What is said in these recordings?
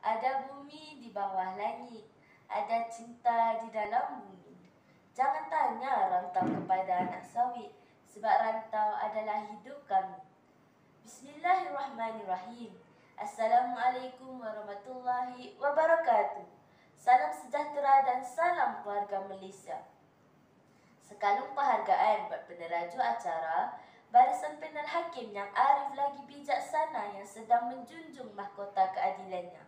Ada bumi di bawah langit, ada cinta di dalam bumi. Jangan tanya rantau kepada anak sawit, sebab rantau adalah hidup kami. Bismillahirrahmanirrahim. Assalamualaikum warahmatullahi wabarakatuh. Salam sejahtera dan salam keluarga Malaysia. Sekalung penghargaan buat peneraju acara, barisan panel hakim yang arif lagi bijaksana yang sedang menjunjung mahkota keadilannya.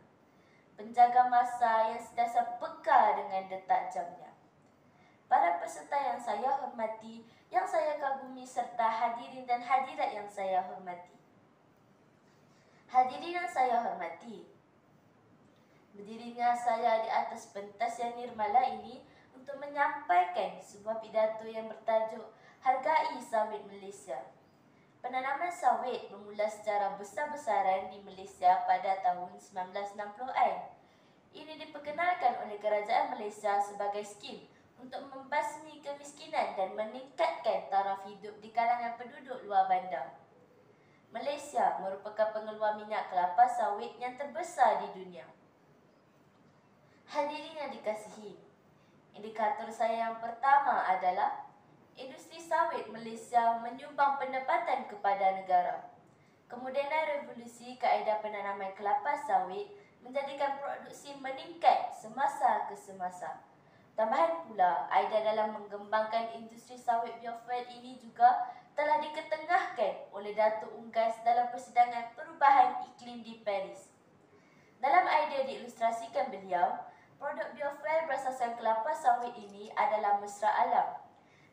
Penjaga masa yang sentiasa peka dengan detak jamnya. Para peserta yang saya hormati, yang saya kagumi serta hadirin dan hadirat yang saya hormati. Hadirin yang saya hormati, berdirinya saya di atas pentas yang nirmala ini untuk menyampaikan sebuah pidato yang bertajuk Hargai Sawit Malaysia. Penanaman sawit bermula secara besar-besaran di Malaysia pada tahun 1960-an. Ini diperkenalkan oleh Kerajaan Malaysia sebagai skim untuk membasmi kemiskinan dan meningkatkan taraf hidup di kalangan penduduk luar bandar. Malaysia merupakan pengeluar minyak kelapa sawit yang terbesar di dunia. Hadirin yang dikasihi, indikator saya yang pertama adalah industri sawit Malaysia menyumbang pendapatan kepada negara. Kemudianan revolusi kaedah penanaman kelapa sawit menjadikan produksi meningkat semasa ke semasa. Tambahan pula, idea dalam mengembangkan industri sawit biofuel ini juga telah diketengahkan oleh Datuk Unggas dalam persidangan perubahan iklim di Paris. Dalam idea diilustrasikan beliau, produk biofuel berasaskan kelapa sawit ini adalah mesra alam.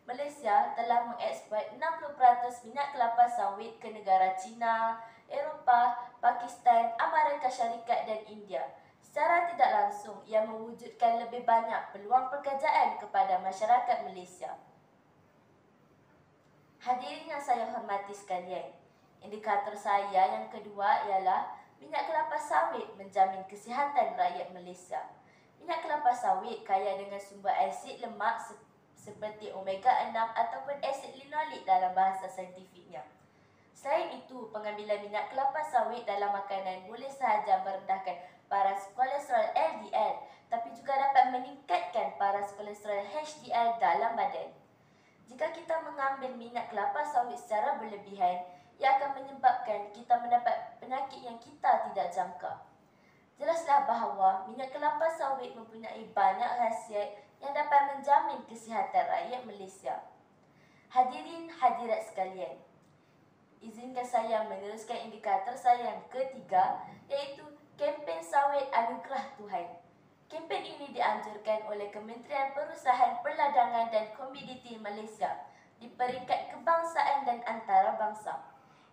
Malaysia telah mengeksport 60% minyak kelapa sawit ke negara China, Eropah, Pakistan, Amerika Syarikat dan India. Secara tidak langsung, ia mewujudkan lebih banyak peluang pekerjaan kepada masyarakat Malaysia. Hadirin yang saya hormati sekalian, indikator saya yang kedua ialah minyak kelapa sawit menjamin kesihatan rakyat Malaysia. Minyak kelapa sawit kaya dengan sumber asid lemak seperti omega 6 ataupun asid linolik dalam bahasa saintifiknya. Selain itu, pengambilan minyak kelapa sawit dalam makanan boleh sahaja merendahkan paras kolesterol LDL, tapi juga dapat meningkatkan paras kolesterol HDL dalam badan. Jika kita mengambil minyak kelapa sawit secara berlebihan, ia akan menyebabkan kita mendapat penyakit yang kita tidak jangka. Jelaslah bahawa minyak kelapa sawit mempunyai banyak khasiat yang dapat menjamin kesihatan rakyat Malaysia. Hadirin hadirat sekalian, izinkan saya meneruskan indikator saya yang ketiga, iaitu kempen sawit Anugerah Tuhan. Kempen ini dianjurkan oleh Kementerian Perusahaan Perladangan dan Komoditi Malaysia di peringkat kebangsaan dan antarabangsa.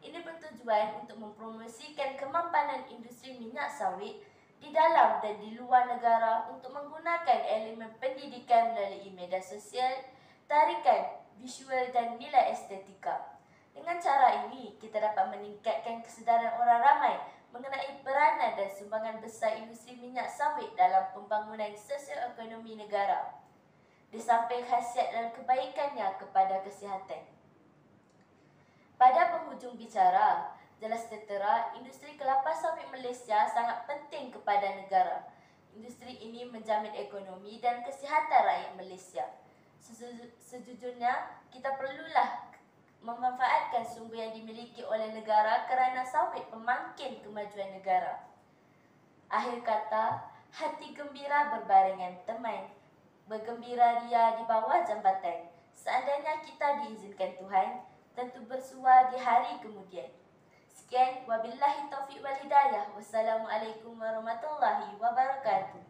Ini bertujuan untuk mempromosikan kemampanan industri minyak sawit di dalam dan di luar negara untuk menggunakan elemen pendidikan melalui media sosial, tarikan, visual dan nilai estetika. Dengan cara ini, kita dapat meningkatkan kesedaran orang ramai mengenai peranan dan sumbangan besar industri minyak sawit dalam pembangunan sosioekonomi negara, di samping khasiat dan kebaikannya kepada kesihatan. Pada penghujung bicara, jelas tertera industri kelapa sawit Malaysia sangat penting kepada negara. Industri ini menjamin ekonomi dan kesihatan rakyat Malaysia. Sejujurnya, kita perlulah memanfaatkan sumber yang dimiliki oleh negara kerana sawit pemangkin kemajuan negara. Akhir kata, hati gembira berbarengan teman, bergembira ria di bawah jambatan. Seandainya kita diizinkan Tuhan, tentu bersua di hari kemudian. Sekian, wabillahi taufiq wal hidayah. Wassalamualaikum warahmatullahi wabarakatuh.